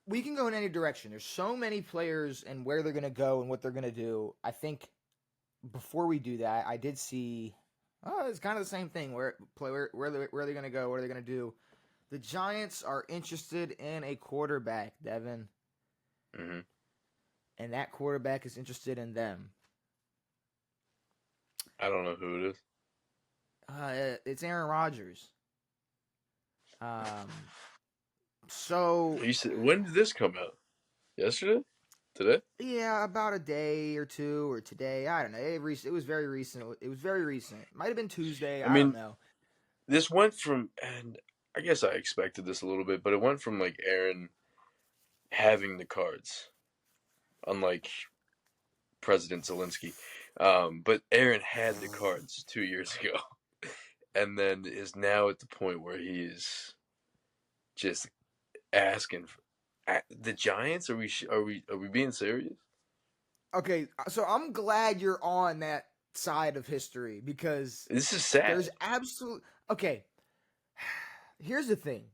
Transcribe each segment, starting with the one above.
we can go in any direction. There's so many players and where they're going to go and what they're going to do. I think before we do that, I did see. Oh, it's kind of the same thing. Where are they going to go? What are they going to do? The Giants are interested in a quarterback, Devin, Mm-hmm. and that quarterback is interested in them. I don't know who it is. It's Aaron Rodgers. Um, so You said, when did this come out? Yesterday? Today? yeah, about a day or two or today. I don't know. It was very recent. It was very recent. Might have been Tuesday. I I don't mean, know. this went from, and I guess I expected this a little bit, but it went from like Aaron having the cards, unlike President Zelensky. But Aaron had the cards 2 years ago, and then is now at the point where he's just asking for, the Giants. Are we being serious? Okay, so I'm glad you're on that side of history because This is sad. there's absolute. Okay, here's the thing.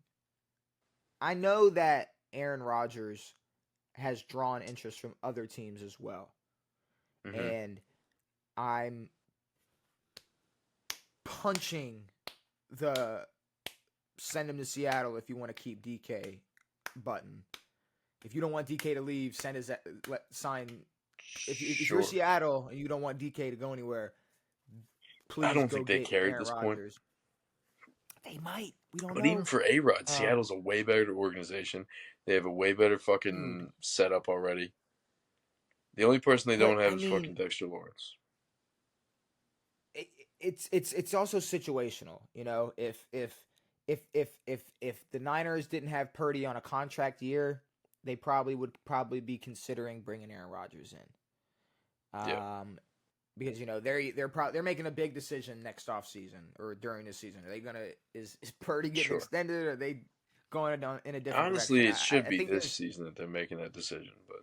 I know that Aaron Rodgers has drawn interest from other teams as well, Hmm. and I'm punching the send him to Seattle if you want to keep DK button. If you don't want DK to leave, send his sign. If you're Sure. Seattle and you don't want DK to go anywhere, I please don't go think they get care at Aaron this point. Rodgers. They might. We don't But even know. for A-Rod, Um, Seattle's a way better organization. They have a way better dude, fucking setup already. The only person they but don't have I is mean, fucking Dexter Lawrence. it, it's also situational. You know, if the Niners didn't have Purdy on a contract year, they probably be considering bringing Aaron Rodgers in. Yeah, Because they're making a big decision next off season or during the season. Are they gonna is Purdy getting sure. extended? Or are they going in a different direction? Honestly, it should I be think this there's season that they're making that decision, but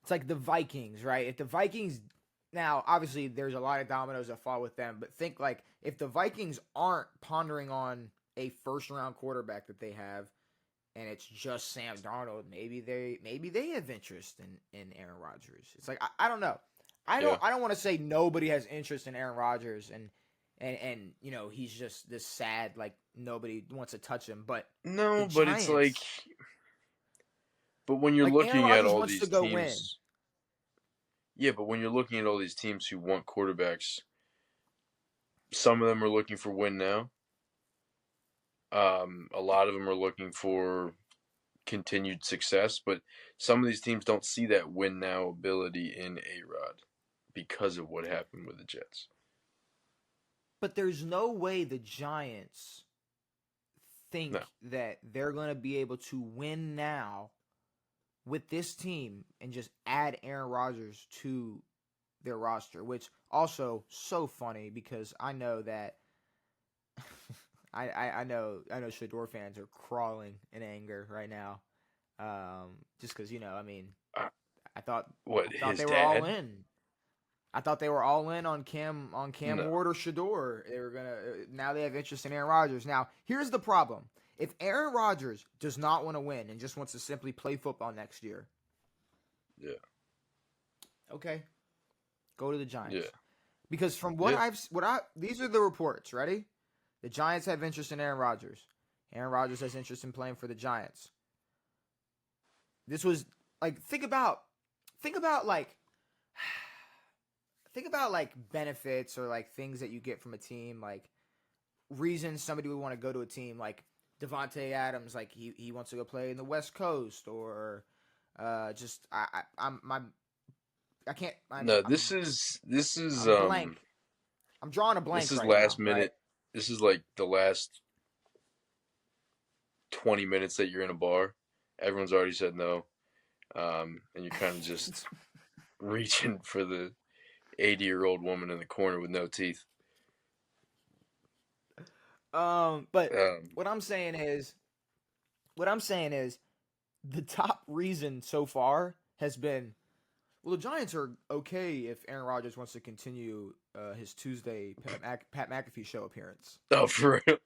it's like the Vikings, right? If the Vikings now, obviously, there's a lot of dominoes that fall with them, but think like if the Vikings aren't pondering on a first round quarterback that they have, and it's just Sam Darnold, maybe they have interest in Aaron Rodgers. It's like I don't know. yeah. I don't want to say nobody has interest in Aaron Rodgers and he's just this sad like nobody wants to touch him, but the No, but it's like, Giants but when you're like Aaron looking at Rodgers all wants to these go win. teams, yeah, but when you're looking at all these teams who want quarterbacks, some of them are looking for win now. A lot of them are looking for continued success, but some of these teams don't see that win now ability in A-Rod because of what happened with the Jets. But there's no way the Giants No, think that they're going to be able to win now with this team and just add Aaron Rodgers to their roster, which also so funny because I know that I know Shador fans are crawling in anger right now. Just because I mean, uh, I thought what, I thought his they were all dad? in. I thought they were all in on Cam No. Ward or Shador. They were gonna now they have interest in Aaron Rodgers. Now here's the problem: if Aaron Rodgers does not want to win and just wants to simply play football next year, Yeah. okay, go to the Yeah. Giants. Because from Yeah. these are the reports. Ready? The Giants have interest in Aaron Rodgers. Aaron Rodgers has interest in playing for the Giants. This was like think about like benefits or like things that you get from a team, like reasons somebody would want to go to a team like Devonte Adams, like he wants to go play in the West Coast, or just I'm my I can't No, this is I'm blank. I'm drawing a this blank is right last now, right? minute. This is like the last 20 minutes that you're in a bar. Everyone's already said no. And you're kind of just reaching for the 80-year-old woman in the corner with no teeth. But Um, what I'm saying is, what I'm saying is, the top reason so far has been, well, the Giants are okay if Aaron Rodgers wants to continue his Tuesday Pat McAfee show appearance. oh, for real?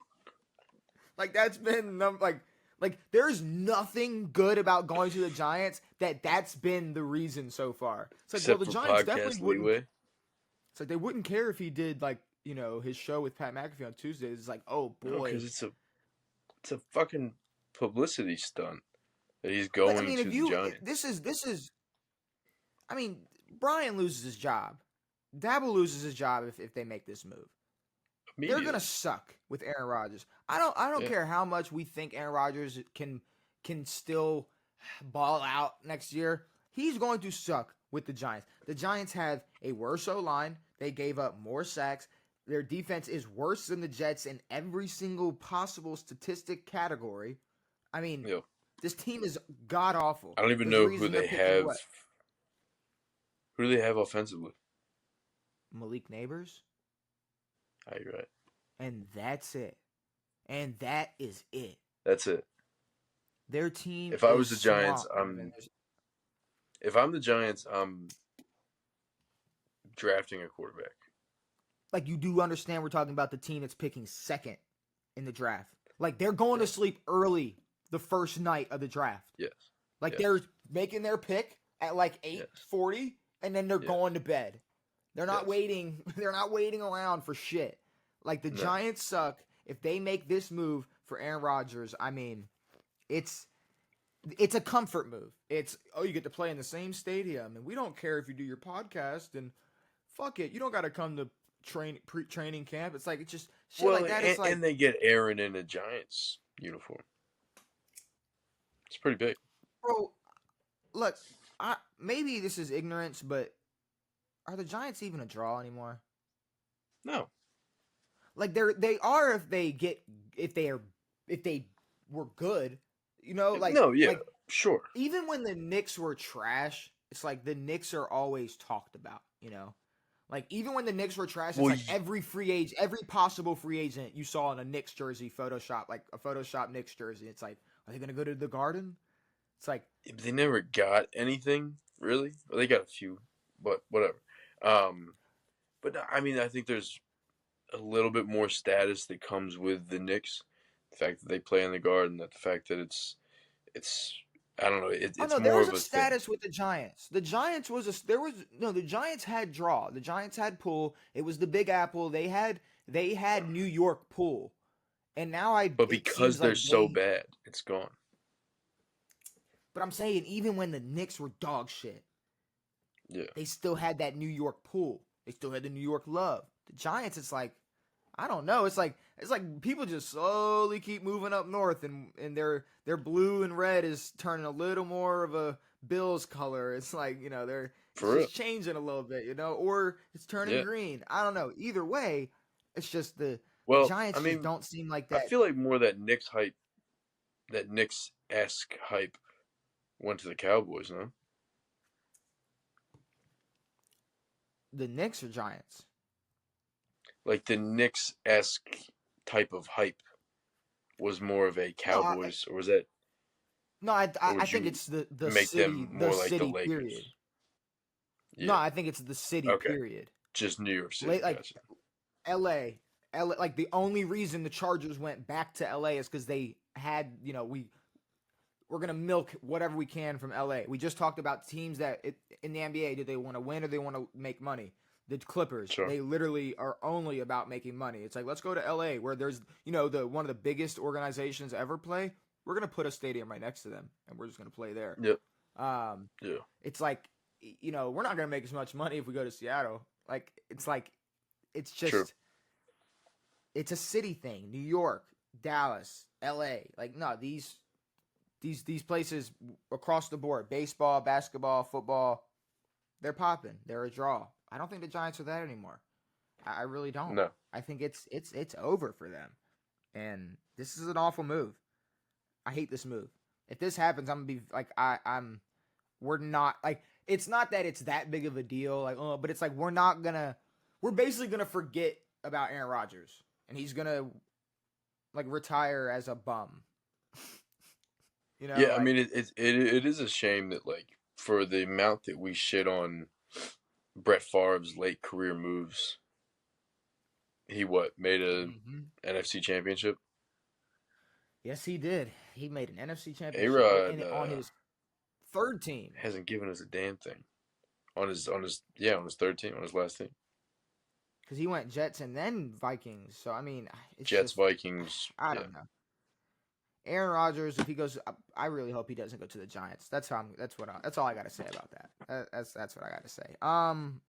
Like that's been like Like, there's nothing good about going to the Giants that's been the reason so far. It's like, well, Except the for Giants definitely podcast wouldn't. leeway. It's like they wouldn't care if he did like his show with Pat McAfee on Tuesdays. It's like, oh No, boy, because it's a fucking publicity stunt that he's like I going mean, to if the you Giants this is I mean, Brian loses his job. Dabble loses his job if they make this move. They're gonna immediately. suck with Aaron Rodgers. I don't Yeah, care how much we think Aaron Rodgers can still ball out next year. He's going to suck with the Giants. The Giants have a worse O line. They gave up more sacks. Their defense is worse than the Jets in every single possible statistic category. I mean, yeah. this team is god awful. I don't even There's a know who reason they're they picking have. what? Who do they have offensively? Malik Neighbors, Oh, you're right. and that's it. And that is it. That's it. Their team If I is was the Giants, swamp. if I'm the Giants, I'm drafting a quarterback. Like, you do understand we're talking about the team that's picking second in the draft. Like, they're going to Yes. sleep early the first night of the draft. Yes. Like, Yes. they're making their pick at like 8:40, and then they're Yes. going to bed. They're not Yes. waiting. They're not waiting around for shit. Like, the No. Giants suck. If they make this move for Aaron Rodgers, I mean, it's a comfort move. It's, oh, you get to play in the same stadium, and we don't care if you do your podcast, and fuck it, you don't got to come to training camp. It's like, it's just shit Well, like that. It's like, and they get Aaron in a Giants uniform. It's pretty big. bro, look, maybe this is ignorance, but are the Giants even a draw anymore? No. Like, they are if they were good, like No, yeah, like sure. even when the Knicks were trash, it's like the Knicks are always talked about. Like, even when the Knicks were trash, it's Well, like every possible free agent you saw in a Knicks jersey Photoshop, like a Photoshop Knicks jersey. It's like, are they gonna go to the Garden? It's like, they never got anything really. Well, they got a few, but whatever. But I mean, I think there's a little bit more status that comes with the Knicks. The fact that they play in the Garden, that the fact that it's I don't know, it's oh no, there more was of a a thing. status with the Giants. The Giants the Giants had draw. The Giants had pull. It was the Big Apple. They had New York pull, and now But it because seems they're like so bad, it's gone. But I'm saying, even when the Knicks were dog shit, Yeah. they still had that New York pull. They still had the New York love. The Giants, it's like, I don't know. It's like people just slowly keep moving up north, and their blue and red is turning a little more of a Bills color. It's like, they're For real. just changing a little bit, or it's turning Yeah. green. I don't know. Either way, it's just the Well, Giants I just mean, don't seem like I that. feel like more that Knicks hype, that Knicks-esque hype went to the Cowboys, no? The Knicks or Giants? Like the Knicks-esque type of hype was more of a No, Cowboys, or was that, no. I or would think you it's the make city, them more like the city Lakers? period. No, Yeah. I think it's the city Okay. period. Just New York City. Like Gotcha. LA, like the only reason the Chargers went back to LA is because they had, we're gonna milk whatever we can from LA. We just talked about teams that in the NBA, do they want to win or they want to make money? The Clippers, Sure. they literally are only about making money. It's like, let's go to LA where there's, the one of the biggest organizations ever play. We're gonna put a stadium right next to them, and we're just gonna play there. Yep. Yeah. It's like, we're not gonna make as much money if we go to Seattle. Like, it's just, True. it's a city thing. New York, Dallas, LA. Like, no, these places across the board, baseball, basketball, football, they're popping. They're a draw. I don't think the Giants are that anymore. I really don't. No. I think it's over for them. And this is an awful move. I hate this move. If this happens, I'm gonna be like, we're not, like, it's not that it's that big of a deal, like, but it's like we're basically gonna forget about Aaron Rodgers, and he's gonna, like, retire as a bum. Yeah, like, I mean, it is a shame that, like, for the amount that we shit on Brett Favre's late career moves, he made a NFC Championship? Yes, he did. he made an NFC championship A-Rod on his third team. hasn't given us a damn thing on his third team, on his last team. Because he went Jets and then Vikings. So, I mean, it's Jets, just, Vikings. I Yeah. don't know. Aaron Rodgers, if he goes, I really hope he doesn't go to the Giants. That's all I got to say about that. That's what I got to say.